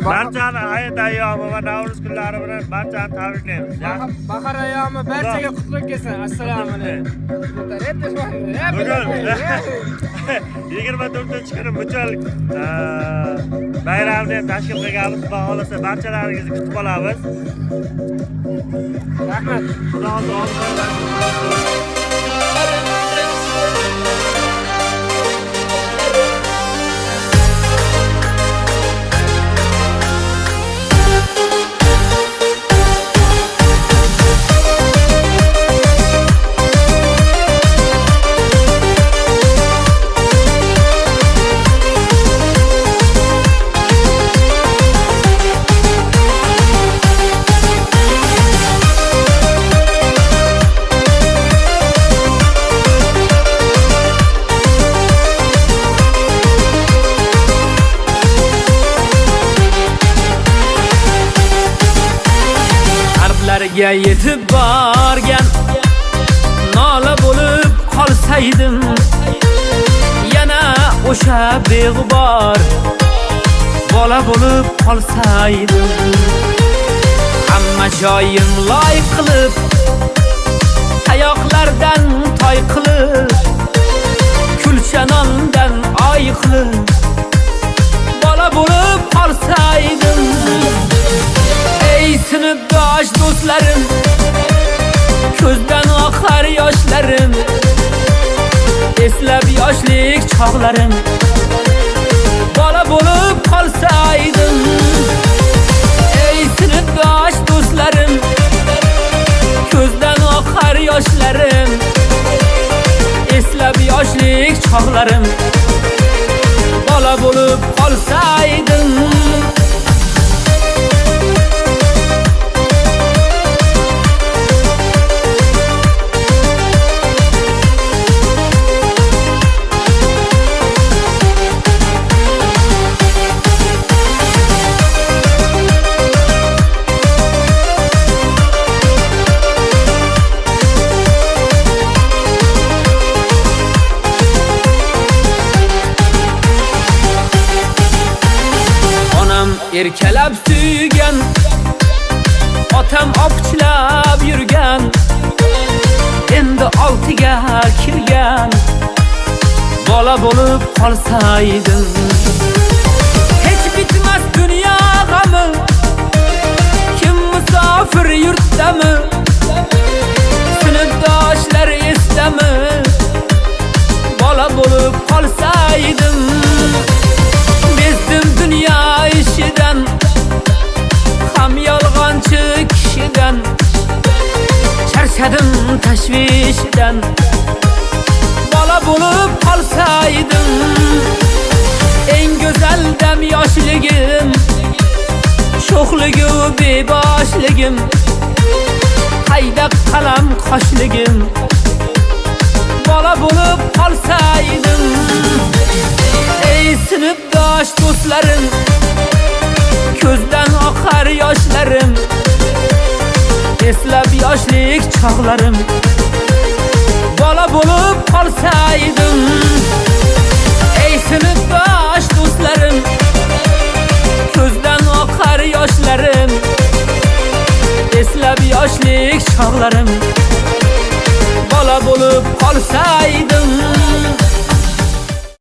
Barchani hayit ayyomi va Navro'z kunlari bilan barchani tabriklaymiz. Bahor ayyomi barchaga qutlug kelsin. Assalomu alaykum. Bugun 24-kuni muchalik bayramni tashkil qilganmiz. Xudo xolasa barchalaringizni kutib qolamiz. Rahmat. Xudo xolasa. Harflarga yetib borgan nola bo'lib qolsaydim, yana o'sha beg'ubor bola bo'lib qolsaydim. Hamma joyim loy qilib, tayoqlardan toy qilib, kulchanondan oy qilib bola bo'lib qolsaydim. Ey sinfdosh do'stlarim, ko'zdan oqar yoshlarim, eslab yoshlik chog'larim bola bo'lib qolsaydim. Ey sinfdosh do'stlarim, ko'zdan oqar yoshlarim, eslab yoshlik chog'larim bola bo'lib qolsaydim. Erkalab suygan, otam opchilab yurgan, endi 6ga kirgan bola bo'lib qolsaydim. Hech bitmas dunyo g'ami, kim musofir yurtdami, sinfdoshlar esdami bola bo'lib qolsaydim. Bezdim dunyo ishidan, ham yolg'onchi kishidan, charchadim tashvishidan bola bo'lib qolsaydim. Eng go'zal dam yoshligim, sho'xligu beboshligim, haydab qalam qoshligim bola bo'lib qolsaydim. Ey sinfdosh do'stlarim, ko'zdan oqar yoshlarim, eslab yoshlik chog'larim bola bo'lib qolsaydim. Ey sinfdosh do'stlarim, ko'zdan oqar yoshlarim, eslab yoshlik chog'larim bola bo'lib qolsaydim.